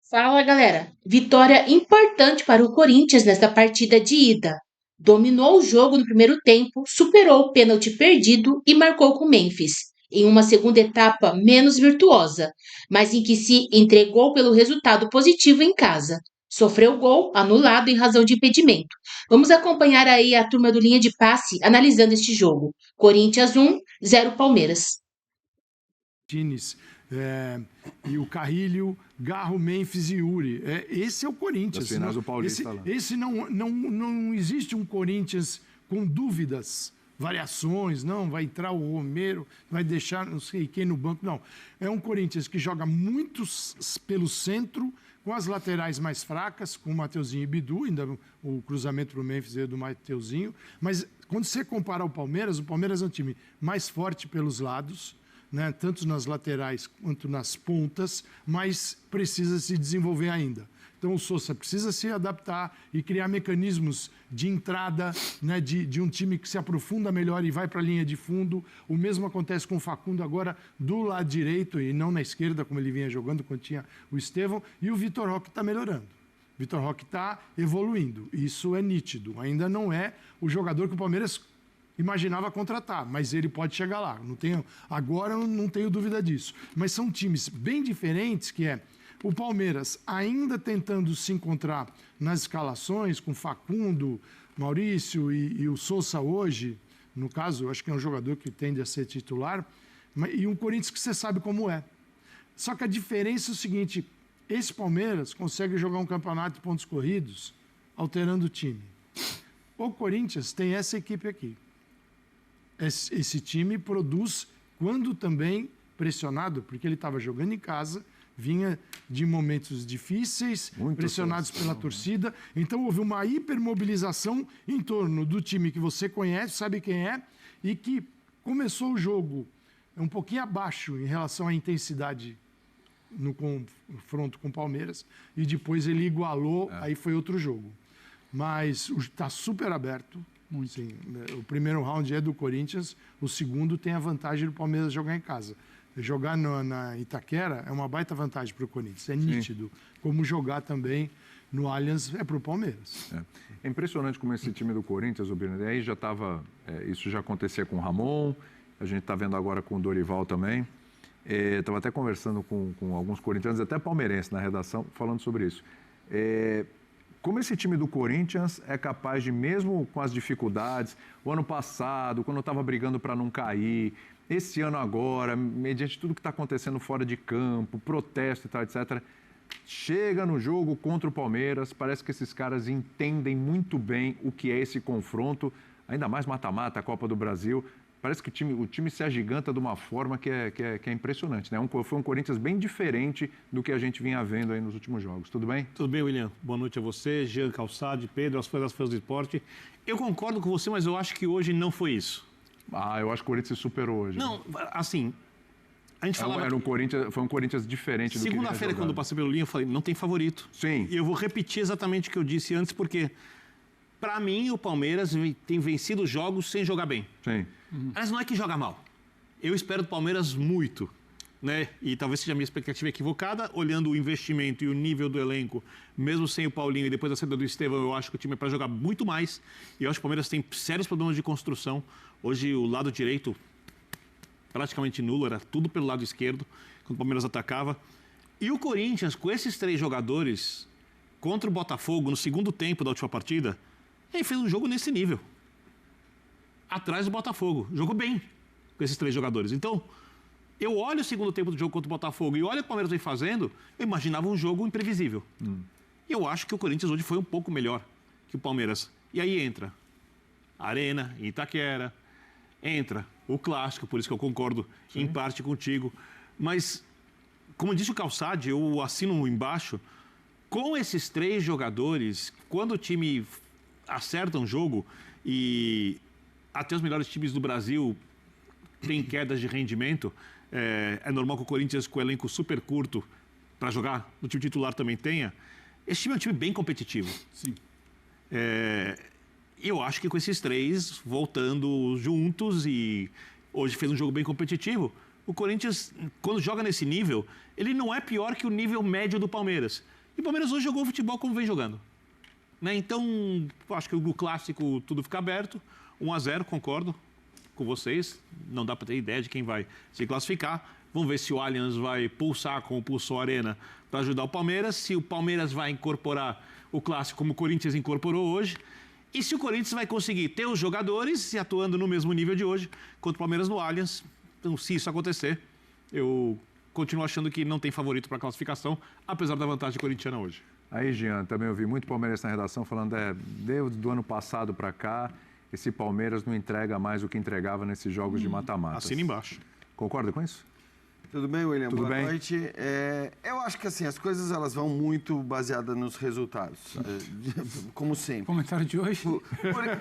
Fala, galera. Vitória importante para o Corinthians nesta partida de ida. Dominou o jogo no primeiro tempo, superou o pênalti perdido e marcou com o Memphis, em uma segunda etapa menos virtuosa, mas em que se entregou pelo resultado positivo em casa. Sofreu gol anulado em razão de impedimento. Vamos acompanhar aí a turma do Linha de Passe analisando este jogo. Corinthians 1, 0 Palmeiras. Martínez, e o Carrilho, Garro, Memphis e Yuri. Esse é o Corinthians. Das finais do Paulista esse não existe um Corinthians com dúvidas, variações, não, vai entrar o Romero, vai deixar não sei quem no banco, não. É um Corinthians que joga muito pelo centro, com as laterais mais fracas, com o Mateuzinho e Bidu, ainda o cruzamento para o Memphis é do Mateuzinho, mas quando você compara o Palmeiras é um time mais forte pelos lados, né, tanto nas laterais quanto nas pontas, mas precisa se desenvolver ainda. Então o Sousa precisa se adaptar e criar mecanismos de entrada, né, de um time que se aprofunda melhor e vai para a linha de fundo. O mesmo acontece com o Facundo agora do lado direito e não na esquerda, como ele vinha jogando quando tinha o Estevão. E o Vitor Roque está melhorando. O Vitor Roque está evoluindo. Isso é nítido. Ainda não é o jogador que o Palmeiras imaginava contratar, mas ele pode chegar lá. Agora eu não tenho dúvida disso. Mas são times bem diferentes, que é o Palmeiras ainda tentando se encontrar nas escalações, com Facundo, Maurício e o Sousa hoje, no caso, eu acho que é um jogador que tende a ser titular, e um Corinthians que você sabe como é. Só que a diferença é o seguinte, esse Palmeiras consegue jogar um campeonato de pontos corridos, alterando o time. O Corinthians tem essa equipe aqui. Esse time produz quando também pressionado, porque ele estava jogando em casa, vinha de momentos difíceis, pressionados pela torcida. Então houve uma hipermobilização em torno do time que você conhece, sabe quem é, e que começou o jogo um pouquinho abaixo em relação à intensidade no confronto com o Palmeiras, e depois ele igualou, aí foi outro jogo. Mas está super aberto. Sim, o primeiro round é do Corinthians, o segundo tem a vantagem do Palmeiras jogar em casa. Jogar na Itaquera é uma baita vantagem para o Corinthians, é nítido. Como jogar também no Allianz é para o Palmeiras. É impressionante como esse time do Corinthians, o Birner, aí já estava, isso já acontecia com o Ramon, a gente está vendo agora com o Dorival também. Estava até conversando com alguns corintianos, até palmeirenses na redação, falando sobre isso. Como esse time do Corinthians é capaz de, mesmo com as dificuldades, o ano passado, quando estava brigando para não cair, esse ano agora, mediante tudo que está acontecendo fora de campo, protesto e tal, etc., chega no jogo contra o Palmeiras, parece que esses caras entendem muito bem o que é esse confronto, ainda mais mata-mata, a Copa do Brasil. Parece que o time se agiganta de uma forma que é impressionante, né? Foi um Corinthians bem diferente do que a gente vinha vendo aí nos últimos jogos. Tudo bem? Tudo bem, William. Boa noite a você, Jean Calçade, Pedro, as fãs do esporte. Eu concordo com você, mas eu acho que hoje não foi isso. Eu acho que o Corinthians se superou hoje. Não, assim, a gente falava... Foi um Corinthians diferente do que segunda-feira, quando eu passei pelo linha, eu falei, não tem favorito. Sim. E eu vou repetir exatamente o que eu disse antes, porque, para mim, o Palmeiras tem vencido jogos sem jogar bem. Sim. Mas não é que joga mal. Eu espero do Palmeiras muito, né? E talvez seja a minha expectativa equivocada, olhando o investimento e o nível do elenco, mesmo sem o Paulinho e depois da saída do Estevão, eu acho que o time é para jogar muito mais. E eu acho que o Palmeiras tem sérios problemas de construção. Hoje o lado direito praticamente nulo, era tudo pelo lado esquerdo, quando o Palmeiras atacava. E o Corinthians, com esses três jogadores, contra o Botafogo, no segundo tempo da última partida, ele fez um jogo nesse nível. Atrás do Botafogo. Jogou bem com esses três jogadores. Então, eu olho o segundo tempo do jogo contra o Botafogo e olho o que o Palmeiras vem fazendo, eu imaginava um jogo imprevisível. E eu acho que o Corinthians hoje foi um pouco melhor que o Palmeiras. E aí entra a Arena, Itaquera, entra o Clássico, por isso que eu concordo em parte contigo. Mas, como disse o Calçade, eu assino embaixo, com esses três jogadores, quando o time acerta um jogo e... até os melhores times do Brasil têm quedas de rendimento. É normal que o Corinthians, com o elenco super curto para jogar, o time titular também tenha. Esse time é um time bem competitivo. Sim. Eu acho que com esses três voltando juntos e hoje fez um jogo bem competitivo, O Corinthians, quando joga nesse nível, ele não é pior que o nível médio do Palmeiras. E o Palmeiras hoje jogou futebol como vem jogando. Né? Então, acho que o clássico tudo fica aberto. 1-0, concordo com vocês. Não dá para ter ideia de quem vai se classificar. Vamos ver se o Allianz vai pulsar como pulsou a Arena para ajudar o Palmeiras. Se o Palmeiras vai incorporar o clássico como o Corinthians incorporou hoje. E se o Corinthians vai conseguir ter os jogadores se atuando no mesmo nível de hoje contra o Palmeiras no Allianz. Então, se isso acontecer, eu continuo achando que não tem favorito para a classificação, apesar da vantagem corintiana hoje. Aí, Jean, também ouvi muito palmeirense na redação falando do ano passado para cá, esse Palmeiras não entrega mais o que entregava nesses jogos de mata-mata. Assina embaixo. Concorda com isso? Tudo bem, William? Tudo Boa bem? noite. Eu acho que assim, as coisas elas vão muito baseadas nos resultados, como sempre. Comentário de hoje?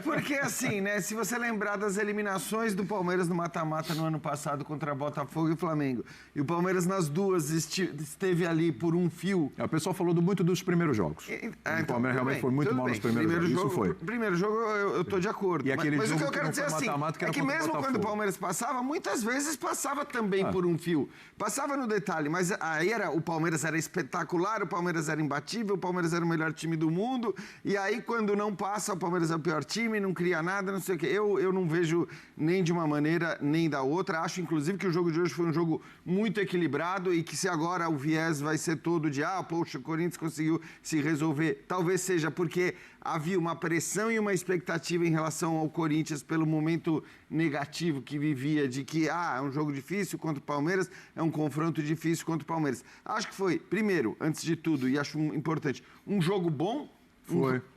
Porque assim, né? Se você lembrar das eliminações do Palmeiras no mata-mata no ano passado contra Botafogo e Flamengo, e o Palmeiras nas duas esteve ali por um fio. O pessoal falou muito dos primeiros jogos. O Palmeiras realmente foi muito mal nos primeiros jogos. Isso foi. Primeiro jogo eu tô de acordo. E aquele mas o jogo que eu quero dizer assim, é que mesmo quando o Palmeiras passava, muitas vezes passava também por um fio. Passava no detalhe, mas aí o Palmeiras era espetacular, o Palmeiras era imbatível, o Palmeiras era o melhor time do mundo, e aí quando não passa, o Palmeiras é o pior time, não cria nada, não sei o quê. Eu não vejo nem de uma maneira nem da outra. Acho, inclusive, que o jogo de hoje foi um jogo muito equilibrado e que se agora o viés vai ser todo de poxa, o Corinthians conseguiu se resolver, talvez seja porque havia uma pressão e uma expectativa em relação ao Corinthians pelo momento negativo que vivia, de que é um jogo difícil contra o Palmeiras, é um confronto difícil contra o Palmeiras. Acho que foi, primeiro, antes de tudo, e acho importante, um jogo bom,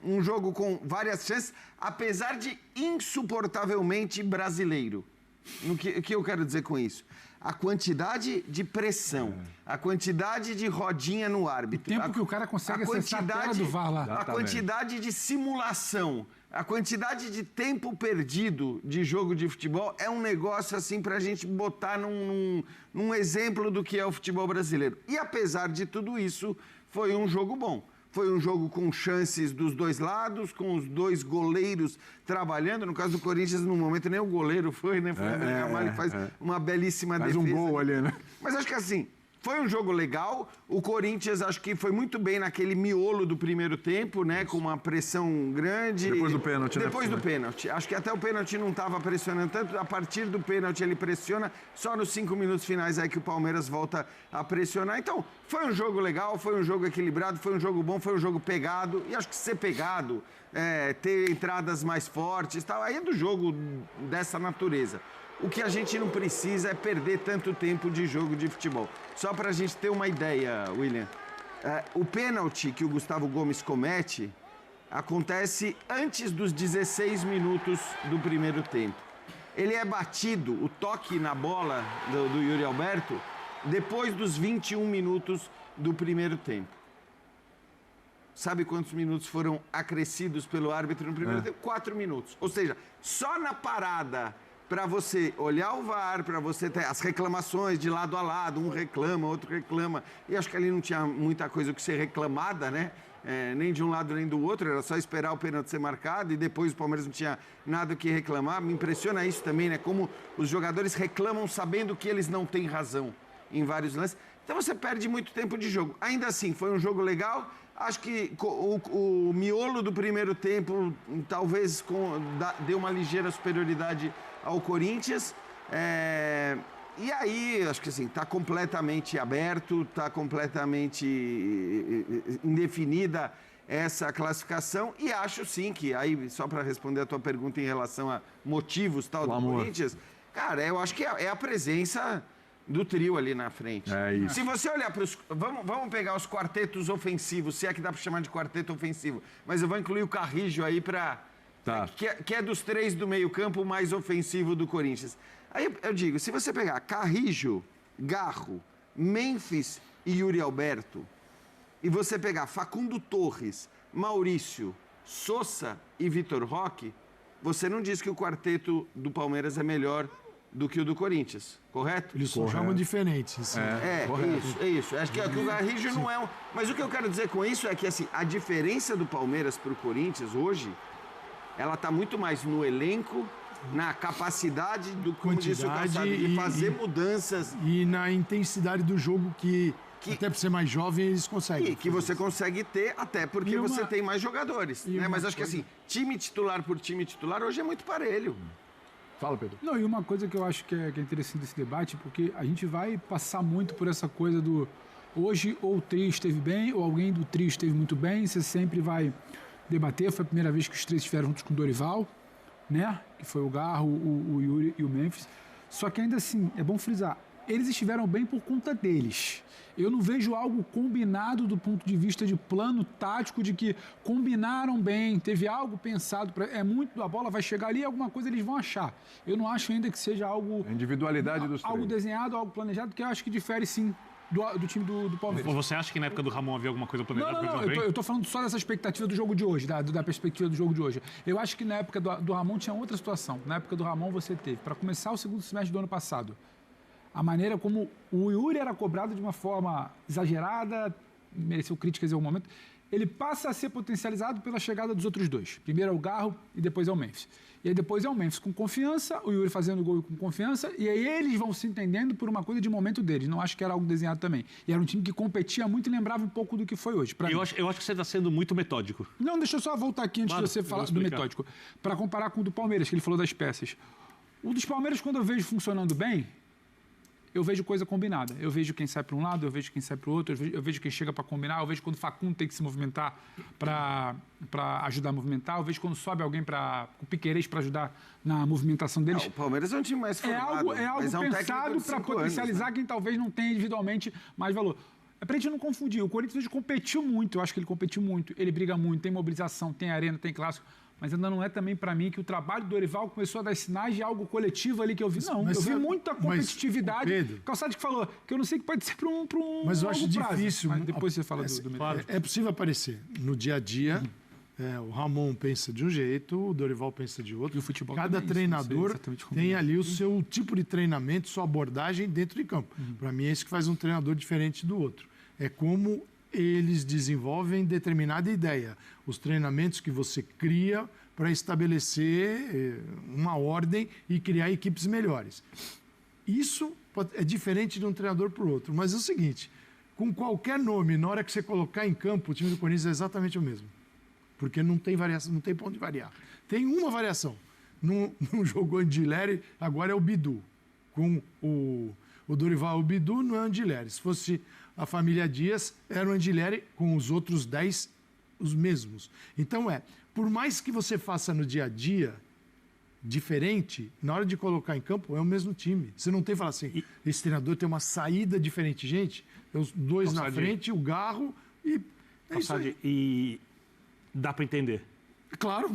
um jogo com várias chances, apesar de insuportavelmente brasileiro. O que eu quero dizer com isso? A quantidade de pressão, a quantidade de rodinha no árbitro. O tempo que o cara consegue acessar a tela do VAR lá. A quantidade de simulação, a quantidade de tempo perdido de jogo de futebol é um negócio assim pra gente botar num exemplo do que é o futebol brasileiro. E apesar de tudo isso, foi um jogo bom. Foi um jogo com chances dos dois lados, com os dois goleiros trabalhando. No caso do Corinthians, no momento, nem o goleiro foi, né? Foi o André Ramalho que faz uma belíssima defesa. Faz um gol ali, né? Mas acho que assim, foi um jogo legal. O Corinthians, acho que foi muito bem naquele miolo do primeiro tempo, né? Com uma pressão grande. Depois do pênalti, né? Depois do pênalti. Acho que até o pênalti não estava pressionando tanto. A partir do pênalti ele pressiona. Só nos 5 minutos finais aí que o Palmeiras volta a pressionar. Então, foi um jogo legal, foi um jogo equilibrado, foi um jogo bom, foi um jogo pegado. E acho que ser pegado, ter entradas mais fortes, tal, aí é do jogo dessa natureza. O que a gente não precisa é perder tanto tempo de jogo de futebol. Só para a gente ter uma ideia, William. O pênalti que o Gustavo Gomes comete acontece antes dos 16 minutos do primeiro tempo. Ele é batido, o toque na bola do Yuri Alberto, depois dos 21 minutos do primeiro tempo. Sabe quantos minutos foram acrescidos pelo árbitro no primeiro tempo? 4 minutos. Ou seja, só na parada para você olhar o VAR, para você ter as reclamações de lado a lado, um reclama, outro reclama, e acho que ali não tinha muita coisa que ser reclamada, né? Nem de um lado nem do outro, era só esperar o pênalti ser marcado e depois o Palmeiras não tinha nada o que reclamar. Me impressiona isso também, né? Como os jogadores reclamam sabendo que eles não têm razão em vários lances. Então você perde muito tempo de jogo. Ainda assim, foi um jogo legal. Acho que o miolo do primeiro tempo talvez deu uma ligeira superioridade ao Corinthians. E aí, acho que assim, está completamente aberto, está completamente indefinida essa classificação. E acho sim que, aí só para responder a tua pergunta em relação a motivos tal do Corinthians, cara, eu acho que é a presença do trio ali na frente. É isso. Se você olhar para os... Vamos pegar os quartetos ofensivos, se é que dá para chamar de quarteto ofensivo. Mas eu vou incluir o Carrijo aí para... Tá. Que é dos 3 do meio-campo mais ofensivo do Corinthians. Aí eu digo, se você pegar Carrijo, Garro, Memphis e Yuri Alberto, e você pegar Facundo Torres, Maurício, Sousa e Vitor Roque, você não diz que o quarteto do Palmeiras é melhor do que o do Corinthians, correto? Eles só jogam diferentes. Isso. Acho que o Garrijo não é Mas o que eu quero dizer com isso é que assim, a diferença do Palmeiras para o Corinthians hoje, ela está muito mais no elenco na capacidade do, como disse o Calçado, de fazer mudanças. E na intensidade do jogo que até por ser mais jovem, eles conseguem. E que você consegue ter, até porque você tem mais jogadores. Né? Mas acho que assim, time titular por time titular, hoje é muito parelho. Fala, Pedro. Não, e uma coisa que eu acho que é interessante desse debate, porque a gente vai passar muito por essa coisa do hoje ou o trio esteve bem, ou alguém do trio esteve muito bem, você sempre vai debater. Foi a primeira vez que os três estiveram juntos com o Dorival, né? Que foi o Garro, o Yuri e o Memphis. Só que ainda assim, é bom frisar, eles estiveram bem por conta deles. Eu não vejo algo combinado do ponto de vista de plano tático, de que combinaram bem, teve algo pensado. É muito, a bola vai chegar ali e alguma coisa eles vão achar. Eu não acho ainda que seja algo... A individualidade dos algo três. Desenhado, algo planejado, que eu acho que difere sim do time do Palmeiras. Você acha que na época do Ramon havia alguma coisa planejada? Não, eu tô falando só dessa expectativa do jogo de hoje, da perspectiva do jogo de hoje. Eu acho que na época do Ramon tinha outra situação. Na época do Ramon você teve, para começar o segundo semestre do ano passado, a maneira como o Yuri era cobrado de uma forma exagerada, mereceu críticas em algum momento, ele passa a ser potencializado pela chegada dos outros dois. Primeiro é o Garro e depois é o Memphis. E aí depois é o Memphis com confiança, o Yuri fazendo gol com confiança, e aí eles vão se entendendo por uma coisa de momento deles. Não acho que era algo desenhado também. E era um time que competia muito e lembrava um pouco do que foi hoje. Eu acho que você está sendo muito metódico. Não, deixa eu só voltar aqui antes de você falar do metódico. Para comparar com o do Palmeiras, que ele falou das peças. O dos Palmeiras, quando eu vejo funcionando bem, eu vejo coisa combinada. Eu vejo quem sai para um lado, eu vejo quem sai para o outro, eu vejo quem chega para combinar, eu vejo quando o Facundo tem que se movimentar para ajudar a movimentar, eu vejo quando sobe alguém o Piquerez para ajudar na movimentação deles. O Palmeiras é um time mais formado. É algo pensado para potencializar quem talvez não tenha individualmente mais valor. É pra gente não confundir. O Corinthians hoje competiu muito, eu acho que ele competiu muito, ele briga muito, tem mobilização, tem arena, tem clássico. Mas ainda não é também para mim que o trabalho do Dorival começou a dar sinais de algo coletivo ali que eu vi. Não, eu vi muita competitividade. Pedro, Calçado que falou, que eu não sei que pode ser para um mas eu acho difícil. Mas depois você fala do claro, é possível aparecer no dia a dia. O Ramon pensa de um jeito, o Dorival pensa de outro. E o futebol Cada treinador tem ali o seu tipo de treinamento, sua abordagem dentro de campo. Para mim é isso que faz um treinador diferente do outro. É como eles desenvolvem determinada ideia. Os treinamentos que você cria para estabelecer uma ordem e criar equipes melhores. Isso é diferente de um treinador para o outro. Mas é o seguinte, com qualquer nome, na hora que você colocar em campo, o time do Corinthians é exatamente o mesmo. Porque não tem variação, não tem ponto de variar. Tem uma variação. Não jogou Andileri, agora é o Bidu. Com o Dorival, o Bidu não é Andileri. Se fosse a família Dias, era o Andileri, com os outros 10, os mesmos. Então por mais que você faça no dia a dia diferente, na hora de colocar em campo, é o mesmo time. Você não tem que falar assim, esse treinador tem uma saída diferente. Gente, tem os dois na frente, o Garro e... isso aí. E dá para entender. Claro.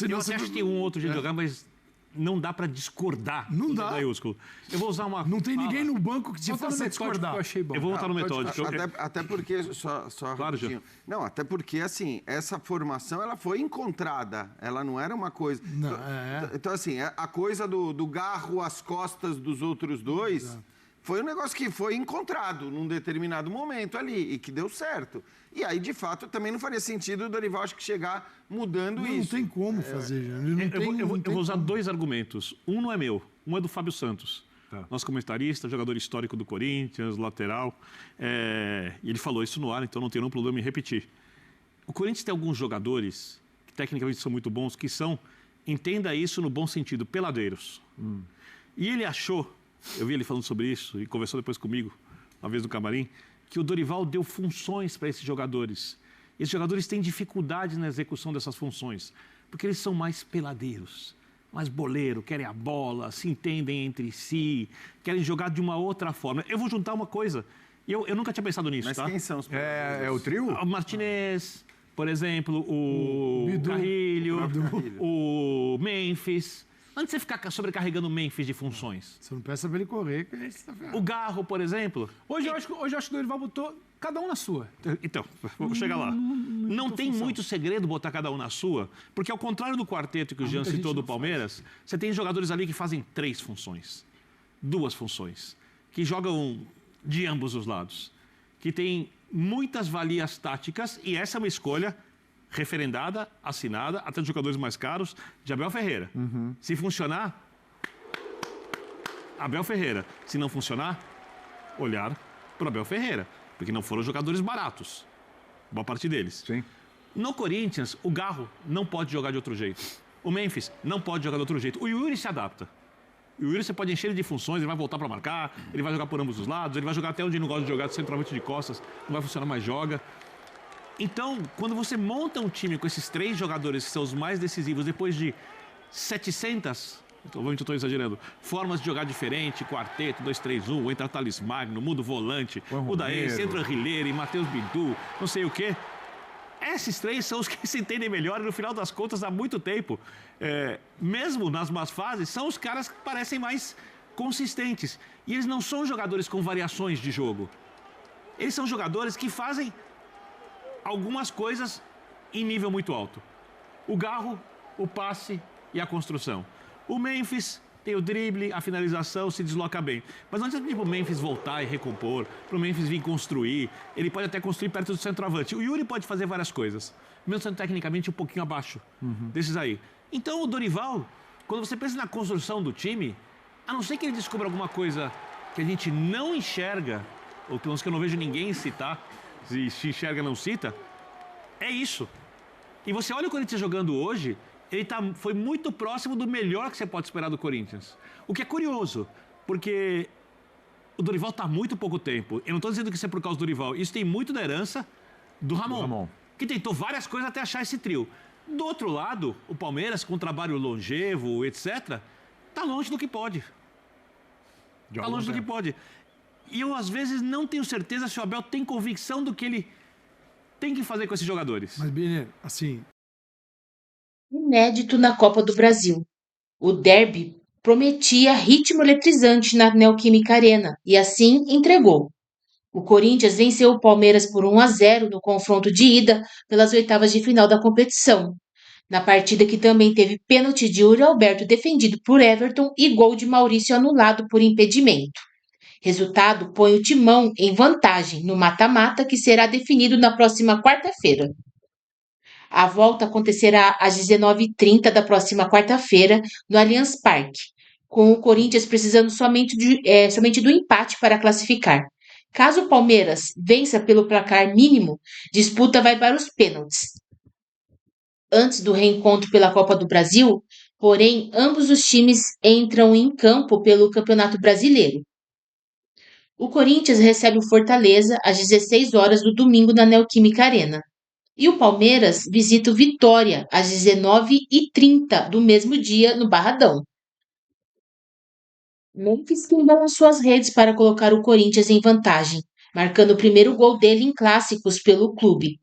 Eu até acho que tem um outro jeito de jogar, mas não dá para discordar. Não dá. Maiúsculo. Eu vou usar uma... Não tem ninguém no banco que te faça discordar. Eu achei bom. Eu vou voltar no metódico. Até porque, só claro, rapidinho. Não, até porque, assim, essa formação, ela foi encontrada. Ela não era uma coisa... Não, Então, assim, a coisa do Garro às costas dos outros dois... Exato. Foi um negócio que foi encontrado num determinado momento ali e que deu certo. E aí, de fato, também não faria sentido o Dorival acho que chegar mudando isso. Não tem como fazer, Eu vou usar dois argumentos. Um não é meu, um é do Fábio Santos. Tá. Nosso comentarista, jogador histórico do Corinthians, lateral. E ele falou isso no ar, então não tem nenhum problema em repetir. O Corinthians tem alguns jogadores que tecnicamente são muito bons, que são, entenda isso no bom sentido, peladeiros. E ele achou... Eu vi ele falando sobre isso e conversou depois comigo, uma vez no camarim, que o Dorival deu funções para esses jogadores. Esses jogadores têm dificuldade na execução dessas funções, porque eles são mais peladeiros, mais boleiro, querem a bola, se entendem entre si, querem jogar de uma outra forma. Eu vou juntar uma coisa, eu nunca tinha pensado nisso, mas tá? Quem são os peladeiros? É o trio? O Martinez, por exemplo, o Carrilho, o Memphis... Antes de você ficar sobrecarregando o Memphis de funções. Você não peça para ele correr, que aí você tá ferrado. O Garro, por exemplo. Hoje eu acho que o Dorival botou cada um na sua. Então, vou chegar lá. Não tem muito segredo botar cada um na sua, porque ao contrário do quarteto que o Jean citou do Palmeiras, você tem jogadores ali que fazem 3 funções, 2 funções, que jogam de ambos os lados, que tem muitas valias táticas, e essa é uma escolha referendada, assinada, até dos jogadores mais caros, de Abel Ferreira. Se funcionar, Abel Ferreira. Se não funcionar, olhar para o Abel Ferreira, porque não foram jogadores baratos. Boa parte deles. Sim. No Corinthians, o Garro não pode jogar de outro jeito. O Memphis não pode jogar de outro jeito. O Yuri se adapta. O Yuri você pode encher ele de funções, ele vai voltar para marcar, ele vai jogar por ambos os lados, ele vai jogar até onde ele não gosta de jogar, de centroavante de costas, não vai funcionar, mais joga. Então, quando você monta um time com esses 3 jogadores que são os mais decisivos, depois de 700, obviamente eu estou exagerando, formas de jogar diferente, quarteto, 2-3-1, entra Thales Magno, muda o volante, muda esse, entra Rileiro, Matheus Bidu, não sei o quê. Esses 3 são os que se entendem melhor e, no final das contas, há muito tempo, mesmo nas más fases, são os caras que parecem mais consistentes. E eles não são jogadores com variações de jogo. Eles são jogadores que fazem algumas coisas em nível muito alto. O Garro, o passe e a construção. O Memphis tem o drible, a finalização, se desloca bem. Mas não adianta pedir para o Memphis voltar e recompor, para o Memphis vir construir. Ele pode até construir perto do centroavante. O Yuri pode fazer várias coisas, mesmo sendo tecnicamente um pouquinho abaixo desses aí. Então o Dorival, quando você pensa na construção do time, a não ser que ele descubra alguma coisa que a gente não enxerga, ou pelo menos que eu não vejo ninguém citar, se enxerga não cita, é isso. E você olha o Corinthians jogando hoje, ele foi muito próximo do melhor que você pode esperar do Corinthians. O que é curioso, porque o Dorival está há muito pouco tempo. Eu não estou dizendo que isso é por causa do Dorival. Isso tem muito da herança do Ramon, que tentou várias coisas até achar esse trio. Do outro lado, o Palmeiras, com um trabalho longevo, etc., está longe do que pode. Está longe do que pode. E eu, às vezes, não tenho certeza se o Abel tem convicção do que ele tem que fazer com esses jogadores. Mas, Biner, assim... Inédito na Copa do Brasil. O derby prometia ritmo eletrizante na Neoquímica Arena e assim entregou. O Corinthians venceu o Palmeiras por 1-0 no confronto de ida pelas oitavas de final da competição. Na partida que também teve pênalti de Yuri Alberto defendido por Everton e gol de Maurício anulado por impedimento. Resultado põe o Timão em vantagem no mata-mata que será definido na próxima quarta-feira. A volta acontecerá às 19h30 da próxima quarta-feira no Allianz Parque, com o Corinthians precisando somente do empate para classificar. Caso o Palmeiras vença pelo placar mínimo, disputa vai para os pênaltis. Antes do reencontro pela Copa do Brasil, porém, ambos os times entram em campo pelo Campeonato Brasileiro. O Corinthians recebe o Fortaleza às 16 horas do domingo na Neoquímica Arena. E o Palmeiras visita o Vitória às 19h30 do mesmo dia no Barradão. Memphis que balançou as redes para colocar o Corinthians em vantagem, marcando o primeiro gol dele em clássicos pelo clube.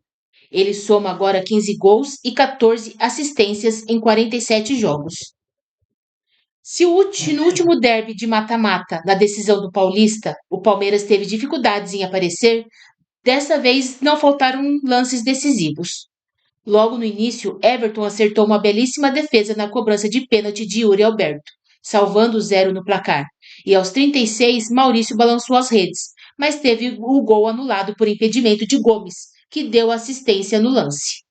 Ele soma agora 15 gols e 14 assistências em 47 jogos. Se no último derby de mata-mata, na decisão do Paulista, o Palmeiras teve dificuldades em aparecer, dessa vez não faltaram lances decisivos. Logo no início, Everton acertou uma belíssima defesa na cobrança de pênalti de Yuri Alberto, salvando o 0 no placar. E aos 36, Maurício balançou as redes, mas teve o gol anulado por impedimento de Gomes, que deu assistência no lance.